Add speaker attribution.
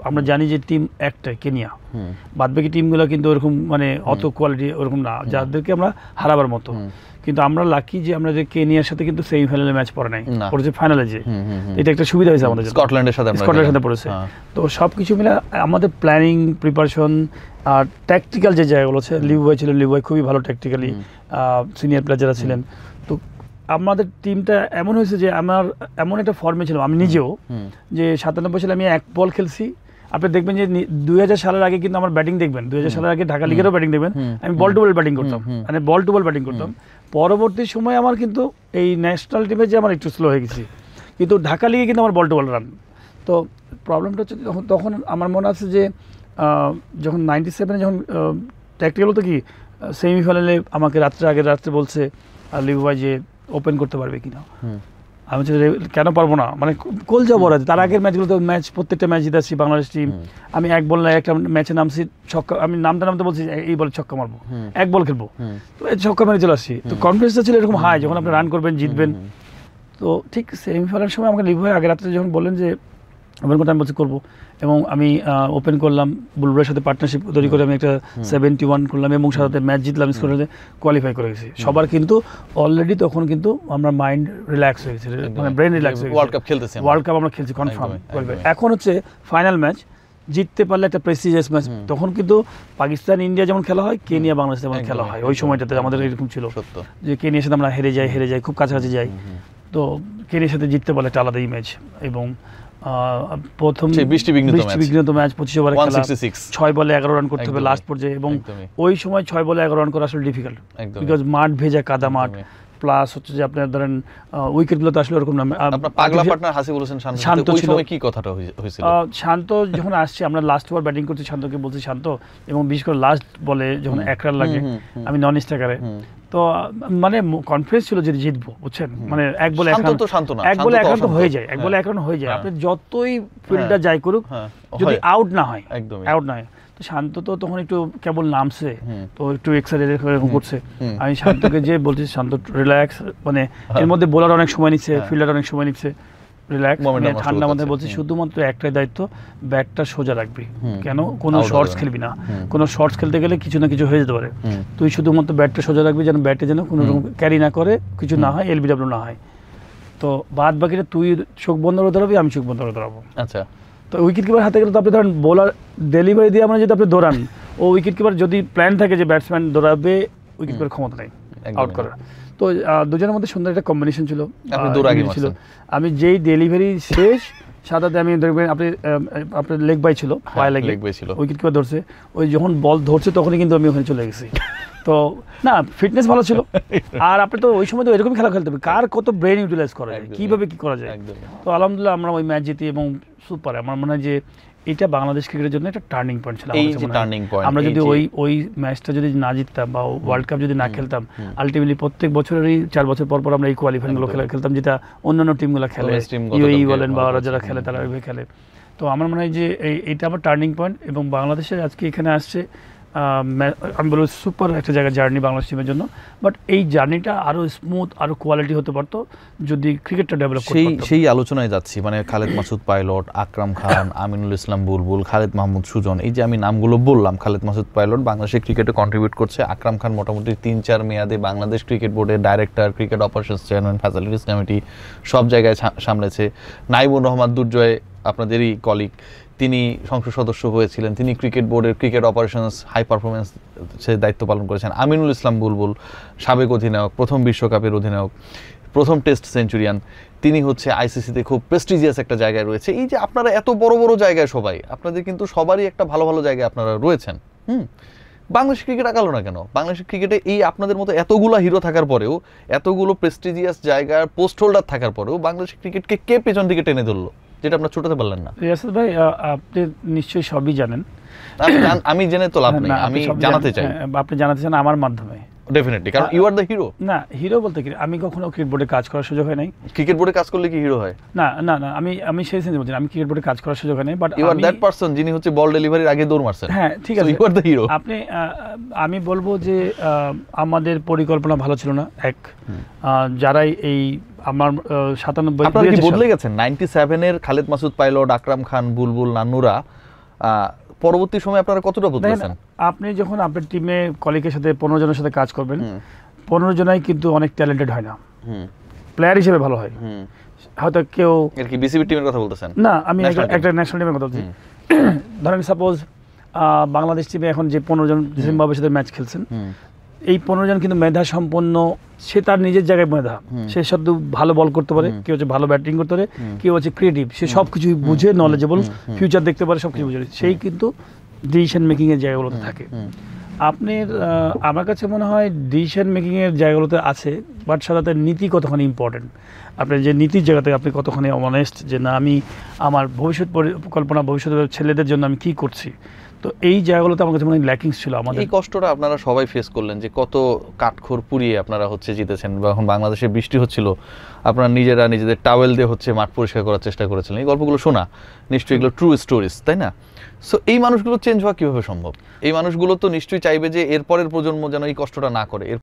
Speaker 1: আমরা জানি যে টিম একটাই কেনিয়া, বাদবাকি টিমগুলো কিন্তু ওরকম মানে অত কোয়ালিটি ওরকম না যাদেরকে আমরা হারাবার মতো। কিন্তু আমরা লাকি যে আমরা যে কেনিয়ার সাথে কিন্তু সেমিফাইনালে ম্যাচ পড়ে নাই, পড়েছে ফাইনালে। যে এটা একটা সুবিধা হয়েছে আমাদের,
Speaker 2: স্কটল্যান্ডের সাথে পড়েছে।
Speaker 1: তো সব কিছু মিলে আমাদের প্ল্যানিং, প্রিপারেশন আর ট্যাকটিক্যাল যে জায়গাগুলো আছে, লিউ ভাই ছিলেন, লিউ ভাই খুবই ভালো ট্যাকটিক্যালি, সিনিয়র প্লেয়ার যারা ছিলেন। তো আমাদের টিমটা এমন হয়েছে যে আমার এমন একটা ফর্মে ছিলাম আমি নিজেও, যে 97 সালে আমি এক বল খেলছি। আপনি দেখবেন যে 2000 সালের আগে কিন্তু আমার ব্যাটিং দেখবেন, 2000 সালের আগে ঢাকা লিগেরও ব্যাটিং দেখবেন, আমি বল টু বল ব্যাটিং করতাম, মানে বল টু বল ব্যাটিং করতাম। পরবর্তী সময় আমার কিন্তু এই ন্যাশনাল টিমে যে আমার একটু স্লো হয়ে গেছি, কিন্তু ঢাকা লিগে কিন্তু আমার বল টু বল রান। তো প্রবলেমটা হচ্ছে তখন আমার মনে আছে যে যখন 97-এ যখন ট্যাকটিক্যাল হতো কি, সেমিফাইনালে আমাকে আগের রাত্রে বলছে লিউ ভাই যে ওপেন করতে পারবে কিনা। আমি বলছি কেন পারবো না, মানে কোল যাবো। তার আগের ম্যাচগুলোতে প্রত্যেকটা ম্যাচ জিতেছি বাংলাদেশ টিম। আমি এক বল একটা ম্যাচে নামছি ছক্কা, আমি নামতে বলছি এই বলে ছক্কা মারবো, এক বল খেলবো, তো ছক্কা মেরে চলে আসছি। তো কনফিডেন্সটা ছিল এরকম হাই, যখন আপনি রান করবেন জিতবেন। তো ঠিক সেমিফাইনালের সময় আমাকে লিউ ভাই আগের রাত্রে যখন বললেন যে ওপেন করতে, আমি বলছি করবো, এবং আমি ওপেন করলাম। বুলবুলের সাথে পার্টনারশিপ তৈরি করে আমি একটা 71 করলাম এবং সাথে ম্যাচ জিতলাম, স্কোরে কোয়ালিফাই করে গেছি। সবার কিন্তু অলরেডি তখন কিন্তু আমরা মাইন্ড রিল্যাক্স হয়ে গেছে, মানে ব্রেন রিল্যাক্স হয়ে গেছে। ওয়ার্ল্ড কাপ আমরা খেলছি কনফার্ম। এখন হচ্ছে ফাইনাল ম্যাচ, জিততে পারলে একটা প্রেস্টিজিয়াস ম্যাচ। তখন কিন্তু পাকিস্তান ইন্ডিয়া যেমন খেলা হয়, কেনিয়া বাংলাদেশ যেমন খেলা হয়, ওই সময়টাতে আমাদের এরকম ছিল যে কেনিয়ার সাথে আমরা হেরে যাই, খুব কাছাকাছি যাই। তো কেনিয়ার সাথে জিততে পারলে একটা আলাদা ইমেজ। এবং প্রথম বৃষ্টিবিঘ্নিত ম্যাচ 25 ওভারে খেলা, 6 বলে 11 রান করতে হবে লাস্ট পর্যায়ে। এবং ওই সময় 6 বলে 11 রান করা আসলে ডিফিকাল্ট, বিকজ মাঠ ভেজা, কাদা মাঠ, প্লাস হচ্ছে যে আপনার ধরেন উইকেটগুলো তো আসলে ওরকম না।
Speaker 2: পাগলা পার্টনার হাসিবুল হোসেন শান্ত ছিল, কি কথাটা হয়েছিল?
Speaker 1: শান্ত যখন আসছে, আমরা লাস্ট ওভার ব্যাটিং করছি, শান্তকে বলছি শান্ত, এবং বিশেষ করে লাস্ট বলে যখন 1 রান লাগে, আমি নন স্ট্রাইকারে, তো মানে কনফিডেন্স ছিল যে জিতবো, বুঝছেন। মানে এক বলে 1 রান হয়ে যায়, আপনি যতই ফিল্ডার যাই করুক, যদি আউট না হয়, তো শান্ত তো তখন একটু কেবল নামছে, তো একটু এক্সাইটেড এরকম করছে। আমি শান্তকে যে বলছি, শান্ত রিল্যাক্স, মানে এর মধ্যে বোলার অনেক সময় নিচ্ছে, ফিল্ডার অনেক সময় নিচ্ছে, রিল্যাক্স, ঠান্ডা মাথায় বলছি শুধুমাত্র একটাই দায়িত্ব, ব্যাটটা সোজা রাখবি, কেন কোনো শর্টস খেলবি না, কোনো শর্টস খেলতে গেলে কিছু না কিছু হয়ে যেতে পারে, তুই শুধুমাত্র ব্যাটটা সোজা রাখবি, যেন ব্যাটে যেন কোনো রকম ক্যারি না করে, কিছু না হয়, এলবিডব্লিউ না হয়। তো বাদ বাকিটা তুই চোখ বন্ধ করে দাঁড়াবি, আমি চোখ বন্ধ করে দাঁড়াবো।
Speaker 2: আচ্ছা,
Speaker 1: তো উইকেট কিপার হাতে গেলে তো আপনি ধরেন বোলার ডেলিভারি দিয়ে আমরা যদি আপনি দৌড়ান, ও উইকেট কিপার যদি প্ল্যান থাকে যে ব্যাটসম্যান দৌড়াবে, উইকেট কিপার ক্ষমতা নেই আউট করার। তো দুজনের মধ্যে সুন্দর একটা কম্বিনেশন ছিল। আমি যেই ডেলিভারি শেষ, সাদাতে আমি দেখবেন আপনার লেগ বাই ছিল, পায়ে লেগ বাই ছিল, উইকেট কিপার ধরছে, ওই যখন বল ধরছে তখনই কিন্তু আমি ওখানে চলে গেছি। তো না, ফিটনেস ভালো ছিল। আর আপনি তো ওই সময় তো এরকম খেলা খেলতে হবে, কার কত ব্রেন ইউটিলাইজ করা যায়, কীভাবে কী করা যায়। তো আলহামদুলিল্লাহ আমরা ওই ম্যাচ জিতি, এবং সুপার। আমার মনে হয় যে এটা বাংলাদেশ ক্রিকেটের জন্য একটা টার্নিং পয়েন্ট ছিল। আমরা যদি ওই ম্যাচটা যদি না জিততাম বা ওয়ার্ল্ড কাপ যদি না খেলতাম, আলটিমেটলি প্রত্যেক বছরেরই 4 বছর পর আমরা এই কোয়ালিফাইংগুলো খেলতাম, যেটা অন্যান্য টিমগুলো খেলে, ইউএই বলেন বা ওরা যারা খেলে তারা ওইভাবে খেলে। তো আমার মনে হয় যে এইটা আমার টার্নিং পয়েন্ট, এবং বাংলাদেশের আজকে এখানে আসছে, আমি বলবো সুপার একটা জায়গায় জার্নি বাংলাদেশ টিমের জন্য। বাট এই জার্নিটা আরও স্মুথ, আরও কোয়ালিটি হতে পারতো যদি ক্রিকেটটা ডেভেলপ করতে পারতো।
Speaker 2: সেই আলোচনায় যাচ্ছি, মানে খালেদ মাসুদ পাইলট, আকরাম খান, আমিনুল ইসলাম বুলবুল, খালেদ মাহমুদ সুজন, এই যে আমি নামগুলো বললাম, খালেদ মাসুদ পাইলট বাংলাদেশের ক্রিকেটে কন্ট্রিবিউট করছে। আকরাম খান মোটামুটি 3-4 মেয়াদে বাংলাদেশ ক্রিকেট বোর্ডের director, cricket operations chairman, facilities committee সব জায়গায় সামলেছে। নাইমুর রহমান দুর্জয় আপনাদেরই কলিগ, তিনি সংসদ সদস্য হয়েছিলেন, তিনি ক্রিকেট বোর্ডের ক্রিকেট অপারেশনস হাই পারফরমেন্স সে দায়িত্ব পালন করেছেন। আমিনুল ইসলাম বুলবুল সাবেক অধিনায়ক, প্রথম বিশ্বকাপের অধিনায়ক, প্রথম টেস্ট সেঞ্চুরিয়ান, তিনি হচ্ছে আইসিসিতে খুব প্রেস্টিজিয়াস একটা জায়গায় রয়েছে। এই যে আপনারা এত বড় বড় জায়গায় সবাই, আপনাদের কিন্তু সবারই একটা ভালো ভালো জায়গায় আপনারা রয়েছেন। বাংলাদেশ ক্রিকেট আগালো না কেন? বাংলাদেশ ক্রিকেটে এই আপনাদের মতো এতগুলো হিরো থাকার পরেও, এতগুলো প্রেস্টিজিয়াস জায়গার পোস্ট হোল্ডার থাকার পরেও বাংলাদেশ ক্রিকেটকে কে পেছন দিকে টেনে ধরলো, যেটা আপনার ছোটাতে পারলেন না?
Speaker 1: রিয়াসাত ভাই, আপনি নিশ্চয়ই সবই জানেন।
Speaker 2: আমি জেনে তো লাভ নেই, আমি জানাতে চাই।
Speaker 1: আপনি জানাতে চান আমার মাধ্যমে?
Speaker 2: ডেফিনেটলি, কারণ ইউ আর দ্য হিরো।
Speaker 1: না, হিরো বলতে কি, আমি কখনো ক্রিকেট বোর্ডে কাজ করার সুযোগ হয় নাই।
Speaker 2: ক্রিকেট বোর্ডে কাজ করলে কি হিরো হয়?
Speaker 1: না না না, আমি সেই সেন্সে বলছি, আমি ক্রিকেট বোর্ডে কাজ করার সুযোগ হয় নাই, but
Speaker 2: you are that person যিনি হচ্ছে বল ডেলিভারির আগে দৌড় মারছেন।
Speaker 1: হ্যাঁ, ঠিক আছে,
Speaker 2: ইউ আর দ্য হিরো।
Speaker 1: আপনি, আমি বলবো যে আমাদের পরিকল্পনা ভালো ছিল না। যারাই এই আমার 97
Speaker 2: আপনারা কি বদলে গেছেন? 97 এর খালেদ মাসুদ পাইলট, আকরাম খান, বুলবুল, নান্নুরা পরবর্তী সময় আপনারা কতটা
Speaker 1: দেখেন,
Speaker 2: বদলেছেন?
Speaker 1: আপনি যখন আপনার টিমে কলিগের সাথে 15 জনের সাথে কাজ করবেন, 15 জনাই কিন্তু অনেক ট্যালেন্টেড হয় না, প্লেয়ার হিসেবে ভালো হয়। হয়তো কেউ
Speaker 2: এর কি বিসিবি টিমের কথা বলতেছেন?
Speaker 1: না, আমি
Speaker 2: National team?
Speaker 1: একটা ন্যাশনাল টিমের কথা বলছি। ধরেন সাপোজ বাংলাদেশ টিমে এখন যে 15 জন জিম্বাবুয়ের সাথে ম্যাচ খেলছেন, এই 15 জন কিন্তু মেধা সম্পন্ন, সে তার নিজের জায়গায় মেধা, সে শুধু ভালো বল করতে পারে, কেউ হচ্ছে ভালো ব্যাটিং করতে পারে, কেউ হচ্ছে ক্রিয়েটিভ, সে সব কিছু বুঝে, নলেজেবল, ফিউচার দেখতে পারে, সব কিছু বুঝে, সেই কিন্তু ডিসিশন মেকিং এর জায়গাগুলোতে থাকে। আপনার আমার কাছে মনে হয় ডিসিশন মেকিং এর জায়গাগুলোতে আছে, বাট সাথে নীতি কতখানি ইম্পর্টেন্ট, আপনার যে নীতির জায়গাতে আপনি কতখানি অনেস্ট, যে না আমি আমার ভবিষ্যৎ পরিকল্পনা, ভবিষ্যতের ছেলেদের জন্য আমি কী করছি। তো এই জায়গাগুলোতে আমার কাছে মনে হয় ল্যাকিংস ছিল আমাদের।
Speaker 2: এই কষ্টটা আপনারা সবাই ফেস করলেন, যে কত কাঠখড় পুড়িয়ে আপনারা হচ্ছে জিতেছেন, বা এখন বাংলাদেশে বৃষ্টি হচ্ছিল, আপনারা নিজেরা নিজেদের টাওয়েল দিয়ে হচ্ছে মাঠ পরিষ্কার করার চেষ্টা করেছিলেন। এই গল্পগুলো শোনা নিশ্চয়ই এগুলো ট্রু স্টোরিজ, তাই না? সো এই মানুষগুলো চেঞ্জ হওয়া কীভাবে সম্ভব? এই মানুষগুলো তো নিশ্চয়ই চাইবে যে এরপরের প্রজন্ম যেন এই কষ্টটা না করে।